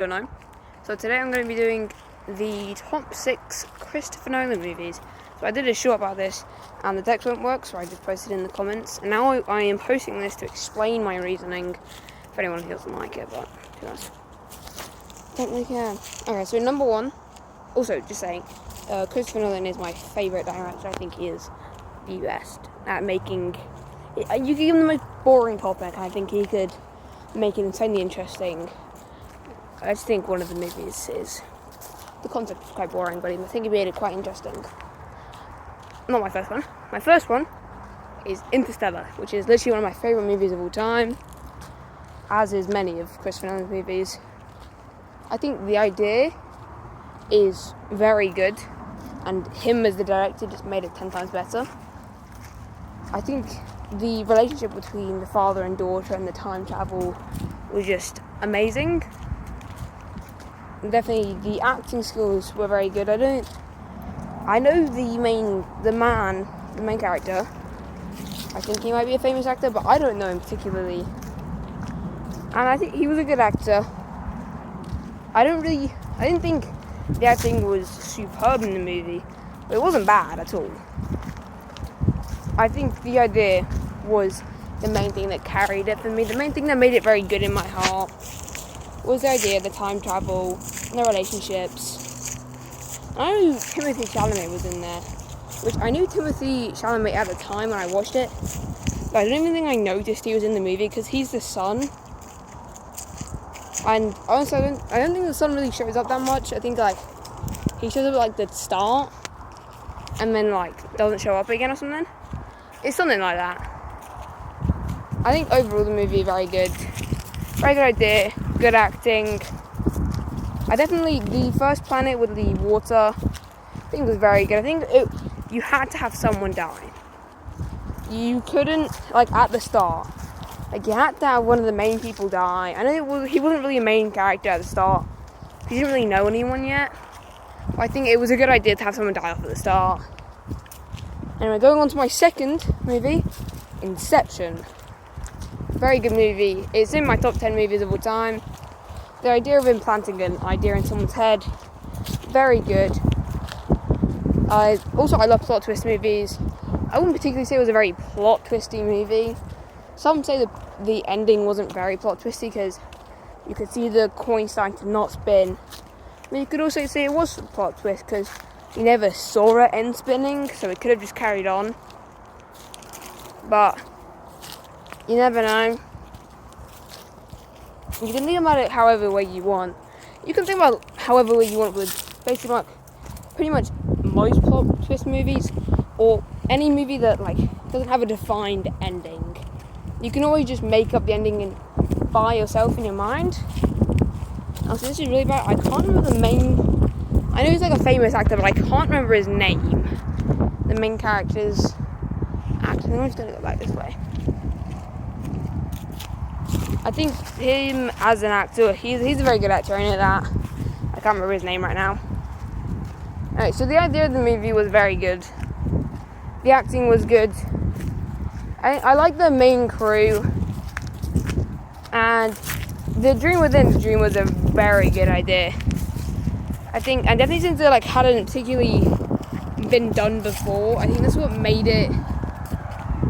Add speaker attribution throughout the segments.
Speaker 1: don't know. So today I'm going to be doing the top 6 Christopher Nolan movies. So I did a short about this and the text won't work, so I just posted in the comments. And now I am posting this to explain my reasoning if anyone doesn't like it, but who knows. Don't really care. Okay, so number 1, also just saying, Christopher Nolan is my favourite director. I think he is the best at making... You could give him the most boring topic, I think he could make it insanely interesting. I just think one of the movies is... The concept is quite boring, but I think he made it quite interesting. Not my first one. My first one is Interstellar, which is literally one of my favourite movies of all time, as is many of Christopher Nolan's movies. I think the idea is very good, and him as the director just made it 10 times better. I think the relationship between the father and daughter and the time travel was just amazing. Definitely the acting skills were very good. I know the main character. I think he might be a famous actor, but I don't know him particularly. And I think he was a good actor. I didn't think the acting was superb in the movie, but it wasn't bad at all. I think the idea was the main thing that carried it for me. The main thing that made it very good in my heart was the idea of the time travel and the relationships. I knew Timothy Chalamet was in there, which I knew Timothy Chalamet at the time when I watched it, but I don't even think I noticed he was in the movie because he's the son. And honestly, I don't think the son really shows up that much. I think he shows up at the start and then doesn't show up again or something. It's something like that. I think overall the movie very good. Very good idea, good acting. The first planet with the water, I think was very good. I think you had to have someone die. You couldn't, at the start, you had to have one of the main people die. I know he wasn't really a main character at the start. He didn't really know anyone yet. But I think it was a good idea to have someone die off at the start. Anyway, going on to my second movie, Inception. Very good movie. It's in my top 10 movies of all time. The idea of implanting an idea in someone's head, very good. I love plot twist movies. I wouldn't particularly say it was a very plot twisty movie. Some say that the ending wasn't very plot twisty because you could see the coin starting to not spin. But you could also say it was a plot twist because you never saw it end spinning, so it could have just carried on. But you never know. You can think about it however way you want. You can think about however way you want with basically pretty much most plot twist movies, or any movie that doesn't have a defined ending. You can always just make up the ending by yourself in your mind. Also, this is really bad. I can't remember the main... I know he's a famous actor, but I can't remember his name. The main character's actor. I'm just going to go back this way. I think him as an actor, he's a very good actor, I know that. I can't remember his name right now. Alright, so the idea of the movie was very good. The acting was good. I like the main crew. And the dream within the dream was a very good idea. And definitely since it hadn't particularly been done before, I think that's what made it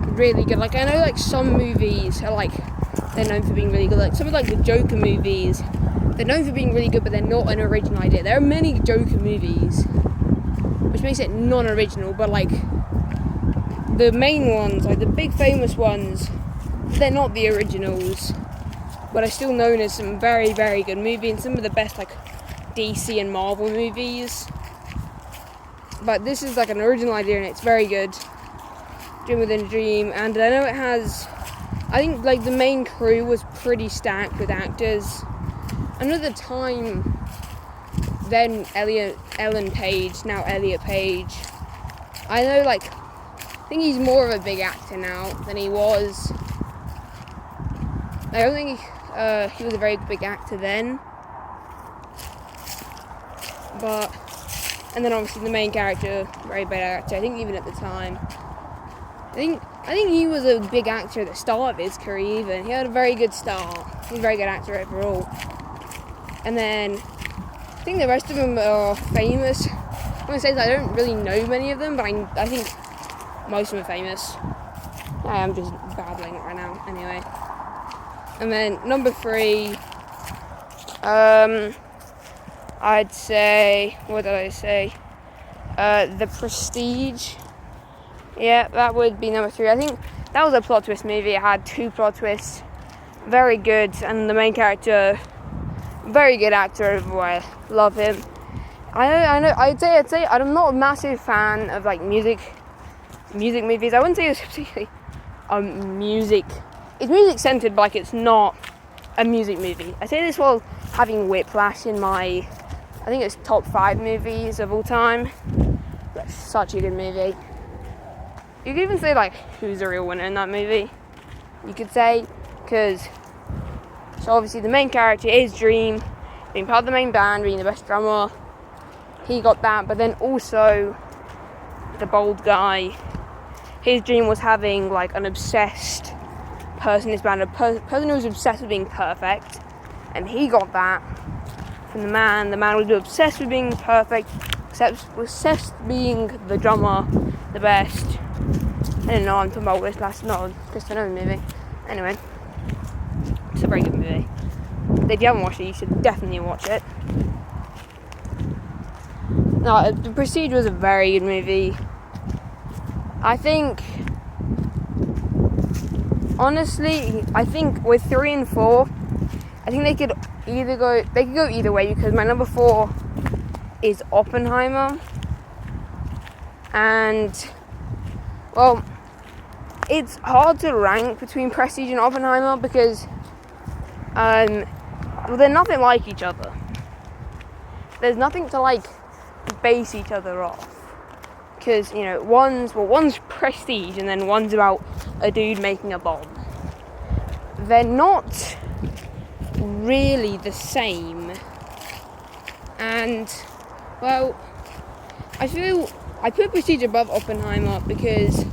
Speaker 1: really good. I know some movies are they're known for being really good. Some of the Joker movies, they're known for being really good, but they're not an original idea. There are many Joker movies, which makes it non-original, but the main ones, the big famous ones, they're not the originals, but are still known as some very, very good movies, and some of the best DC and Marvel movies. But this is an original idea, and it's very good. Dream Within a Dream, and I know it has... I think the main crew was pretty stacked with actors. I know at the time, then Ellen Page, now Elliot Page. I know I think he's more of a big actor now than he was. I don't think he was a very big actor then. And then obviously the main character, very big actor. I think even at the time, I think he was a big actor at the start of his career even. He had a very good start. He's a very good actor overall. And then I think the rest of them are famous. I'm going to say that I don't really know many of them, but I think most of them are famous. I am just babbling right now, anyway. And then number 3, I'd say, what did I say? The Prestige. Yeah, that would be number 3. I think that was a plot twist movie. It had 2 plot twists. Very good, and the main character, very good actor everywhere. Love him. I know. I'd say I'm not a massive fan of like music movies. I wouldn't say it's particularly music. It's music centered, but like it's not a music movie. I say this while having Whiplash in my, I think it's top 5 movies of all time. That's such a good movie. You could even say like who's the real winner in that movie. You could say, because so obviously the main character is Dream, being part of the main band, being the best drummer. He got that, but then also the bald guy, his dream was having like an obsessed person in his band, a person who was obsessed with being perfect, and he got that from the man. The man was obsessed with being perfect, obsessed with being the drummer, the best. I don't know, I'm talking about Whiplash, not a Christopher Nolan movie. Anyway, it's a very good movie. If you haven't watched it, you should definitely watch it. No, The Prestige was a very good movie. I think, honestly, with 3 and 4, I think they could go either way, because my number 4 is Oppenheimer. And, well, it's hard to rank between Prestige and Oppenheimer because they're nothing like each other. There's nothing to like base each other off, because you know one's Prestige and then one's about a dude making a bomb. They're not really the same, and well, I put Prestige above Oppenheimer because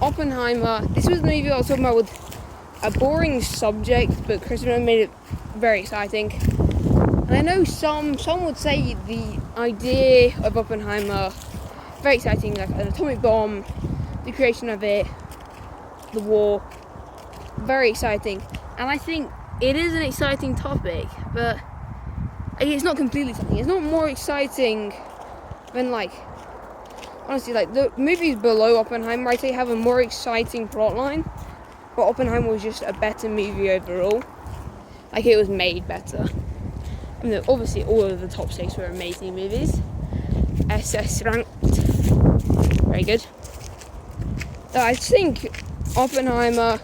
Speaker 1: Oppenheimer, this was the movie I was talking about with a boring subject, but Christopher Nolan made it very exciting. And I know some would say the idea of Oppenheimer, very exciting, like an atomic bomb, the creation of it, the war, very exciting. And I think it is an exciting topic, but it's not completely exciting. It's not more exciting than like, honestly, like the movies below Oppenheimer, I'd say have a more exciting plotline, but Oppenheimer was just a better movie overall. Like it was made better. I mean, obviously all of the top 6 were amazing movies. SS ranked, very good. I think Oppenheimer,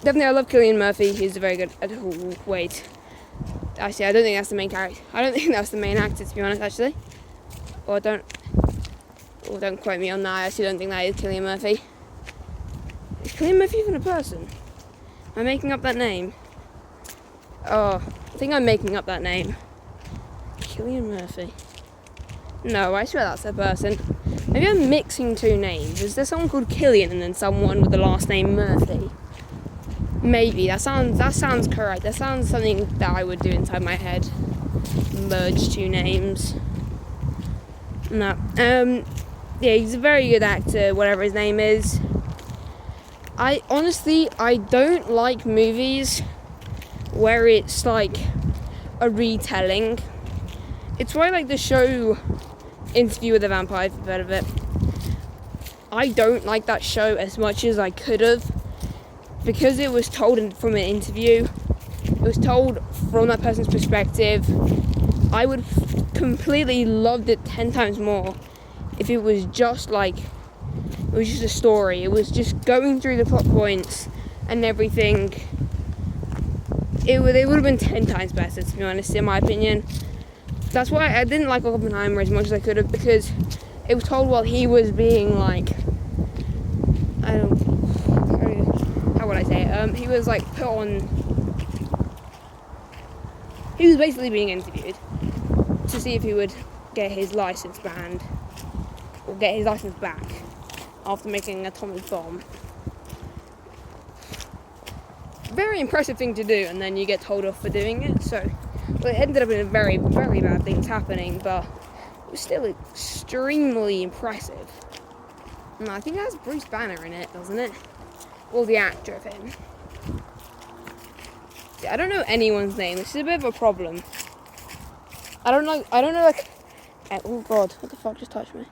Speaker 1: definitely I love Cillian Murphy, he's a very good, wait. Actually, I don't think that's the main character. I don't think that's the main actor, to be honest, actually. Or don't quote me on that. I actually don't think that is Cillian Murphy. Is Cillian Murphy even a person? Am I making up that name? Oh, I think I'm making up that name. Cillian Murphy. No, I swear that's a person. Maybe I'm mixing 2 names. Is there someone called Cillian and then someone with the last name Murphy? Maybe. That sounds correct. That sounds something that I would do inside my head. Merge 2 names. No. Yeah, he's a very good actor, whatever his name is. I don't like movies where it's like a retelling. It's why I like the show Interview with the Vampire, if you've heard of it. I don't like that show as much as I could have, because it was told from an interview. It was told from that person's perspective. I would completely loved it 10 times more if it was just like, it was just a story. It was just going through the plot points and everything. It would have been 10 times better, to be honest, in my opinion. That's why I didn't like Oppenheimer as much as I could have, because it was told while he was being like, how would I say it? He was like put on, he was basically being interviewed to see if he would get his license banned or get his license back after making an atomic bomb. Very impressive thing to do, and then you get told off for doing it. So Well, it ended up in very, very bad things happening, but it was still extremely impressive. And I think it has Bruce Banner in it, doesn't it? Or the actor of him. Yeah, I don't know anyone's name. This is a bit of a problem. I don't know, like... Oh, God. What the fuck just touched me?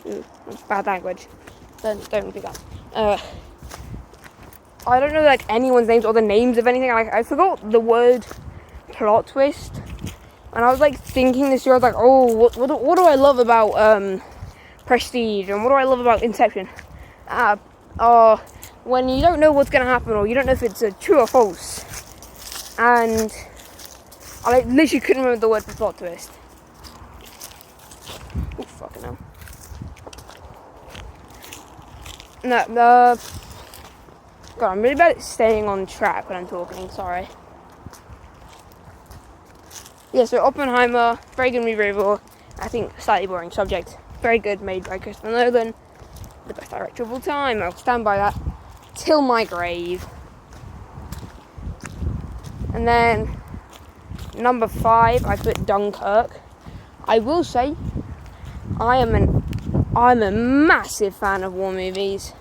Speaker 1: Ooh, that's bad language. Don't do that. I don't know, like, anyone's names or the names of anything. I forgot the word plot twist. And I was, like, thinking this year, I was like, oh, what do I love about, Prestige? And what do I love about Inception? When you don't know what's going to happen, or you don't know if it's true or false. And I like, literally couldn't remember the word for plot twist. Oh, fucking hell. No, God, I'm really bad at staying on track when I'm talking, sorry. Yeah, so Oppenheimer, very good movie overall. I think slightly boring subject. Very good, made by Christopher Nolan. The best director of all time. I'll stand by that till my grave. And then number 5, I put Dunkirk. I will say, I'm a massive fan of war movies.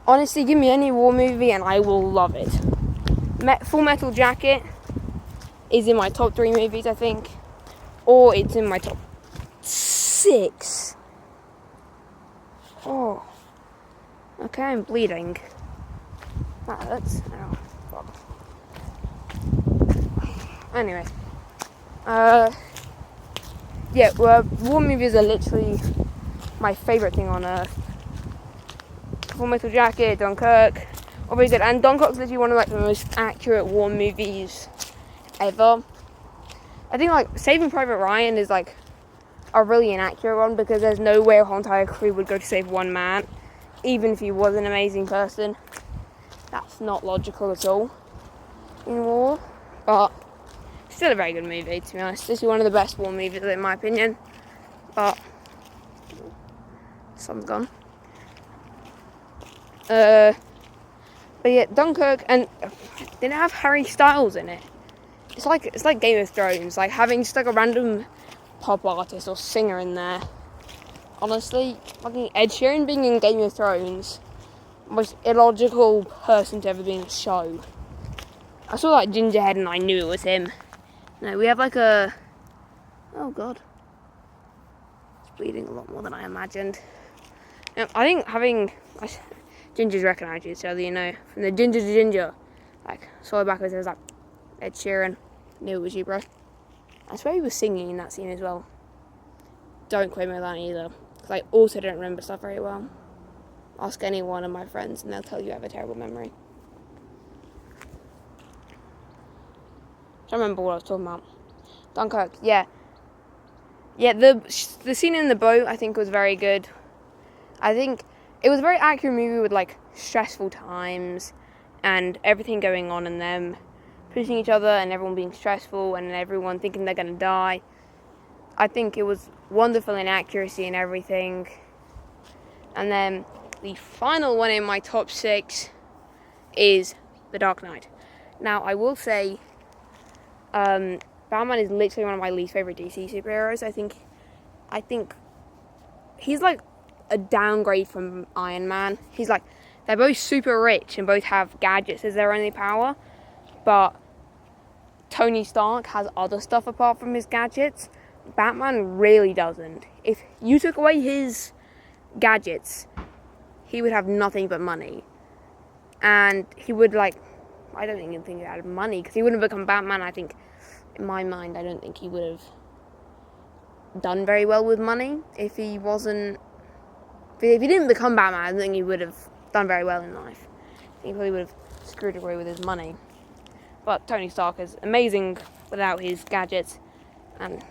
Speaker 1: Honestly, give me any war movie and I will love it. Full Metal Jacket is in my top 3 movies, I think. Or it's in my top 6. Oh. Okay, I'm bleeding. That hurts. Oh, fuck. Anyway. Yeah, war movies are literally my favourite thing on earth. Full Metal Jacket, Dunkirk, all very good. And Dunkirk's literally one of like the most accurate war movies ever. I think like Saving Private Ryan is like a really inaccurate one because there's no way a whole entire crew would go to save one man, even if he was an amazing person. That's not logical at all in war, but still a very good movie, to be honest. This is one of the best war movies in my opinion, but sun's gone. But yeah, Dunkirk, and didn't have Harry Styles in it. It's like Game of Thrones, like having just like a random pop artist or singer in there. Honestly, fucking Ed Sheeran being in Game of Thrones, most illogical person to ever be in a show. I saw like Gingerhead and I knew it was him. No, we have like a... Oh god. It's bleeding a lot more than I imagined. I think having... Ginger's recognise you, so you know. From the Ginger to Ginger. Like, saw it backwards, it was like, Ed Sheeran. Knew it was you, bro. I swear he was singing in that scene as well. Don't quote me on that either. Because I also don't remember stuff very well. Ask any one of my friends and they'll tell you I have a terrible memory. I don't remember what I was talking about. Dunkirk, yeah. Yeah, the scene in the boat I think was very good. I think it was a very accurate movie with like stressful times and everything going on in them. Pushing each other and everyone being stressful and everyone thinking they're going to die. I think it was wonderful in accuracy and everything. And then the final one in my top 6 is The Dark Knight. Now, I will say, Batman is literally one of my least favourite DC superheroes. I think he's like a downgrade from Iron Man. He's like, they're both super rich and both have gadgets as their only power. But Tony Stark has other stuff apart from his gadgets. Batman really doesn't. If you took away his gadgets, he would have nothing but money. And he would I don't even think he had money, because he wouldn't have become Batman. I think, in my mind, I don't think he would have done very well with money if he wasn't... If he didn't become Batman, I don't think he would have done very well in life. I think he probably would have screwed away with his money. But Tony Stark is amazing without his gadgets, and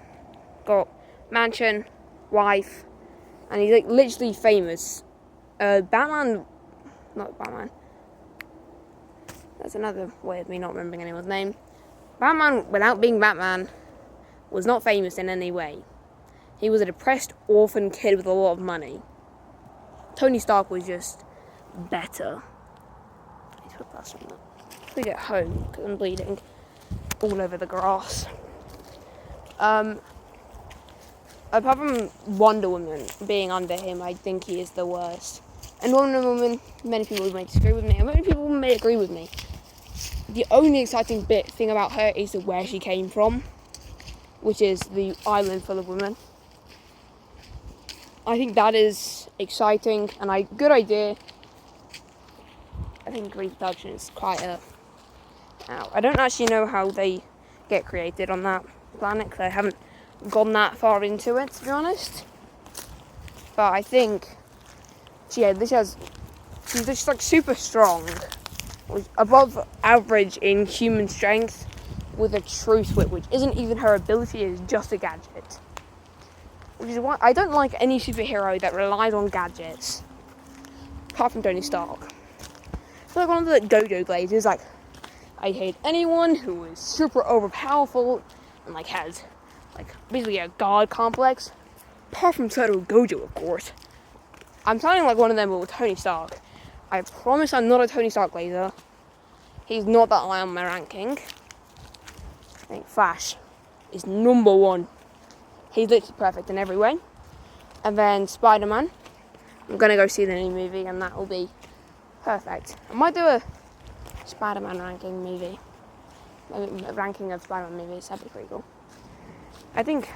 Speaker 1: got mansion, wife, and he's literally famous. Not Batman. That's another way of me not remembering anyone's name. Batman, without being Batman, was not famous in any way. He was a depressed orphan kid with a lot of money. Tony Stark was just better. Let's put that on that. We get home because I'm bleeding. all over the grass. Apart from Wonder Woman being under him, I think he is the worst. And Wonder Woman, many people may disagree with me, and many people may agree with me. The only exciting thing about her is where she came from, which is the island full of women. I think that is exciting and a good idea. I think reproduction is quite I don't actually know how they get created on that planet, because I haven't gone that far into it, to be honest. But I think, she's just like super strong, above average in human strength, with a true wit, which isn't even her ability, it's just a gadget. Which is why I don't like any superhero that relies on gadgets, apart from Tony Stark. I feel like one of the Dojo Blades is like, I hate anyone who is super overpowerful and like has like basically a god complex, apart from Satoru Gojo, of course. I'm sounding like one of them with Tony Stark. I promise I'm not a Tony Stark blazer. He's not that high on my ranking. I think Flash is number one. He's literally perfect in every way. And then Spider-Man. I'm going to go see the new movie, and that will be perfect. I might do a Spider-Man ranking movie. Maybe a ranking of Spider-Man movies. That'd be pretty cool. I think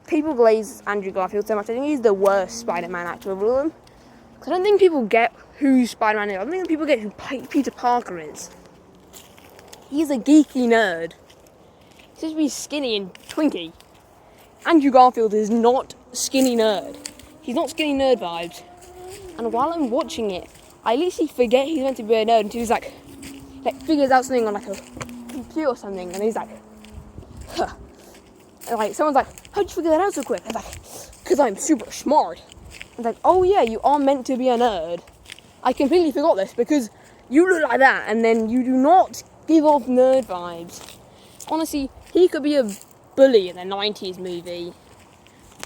Speaker 1: people glaze Andrew Garfield so much. I think he's the worst Spider-Man actor of all of them. Because I don't think people get who Spider-Man is. I don't think people get who Peter Parker is. He's a geeky nerd. He's supposed to be skinny and twinky. Andrew Garfield is not skinny nerd. He's not skinny nerd vibes. And while I'm watching it, I literally forget he's meant to be a nerd until he's like figures out something on like a computer or something, and he's like, huh. And like someone's like, how'd you figure that out so quick? I'm like, because I'm super smart. It's like, oh yeah, you are meant to be a nerd. I completely forgot this because you look like that, and then you do not give off nerd vibes. Honestly, he could be a bully in a 90s movie,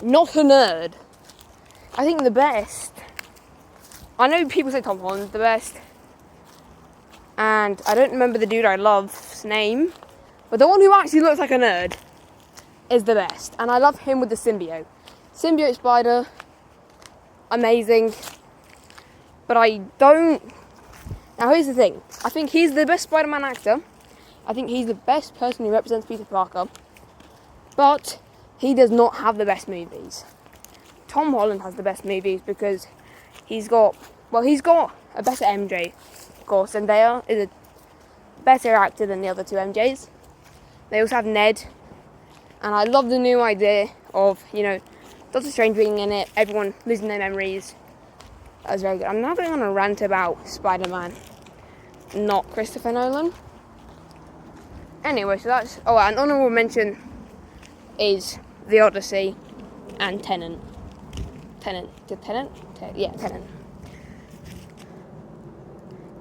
Speaker 1: not a nerd. I think the best, I know people say Tom Holland's the best, and I don't remember the dude I love's name, but the one who actually looks like a nerd is the best, and I love him with the symbiote. Symbiote spider, amazing, but I don't... Now here's the thing, I think he's the best Spider-Man actor, I think he's the best person who represents Peter Parker, but he does not have the best movies. Tom Holland has the best movies because he's got a better MJ, of course, and Zendaya is a better actor than the other two MJs. They also have Ned, and I love the new idea of, Doctor Strange being in it, everyone losing their memories. That was very good. I'm now going on a rant about Spider-Man, not Christopher Nolan. Anyway, so that's... Oh, an honourable mention is The Odyssey and Tenet. Tenet? Yeah, Tenet.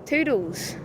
Speaker 1: Toodles.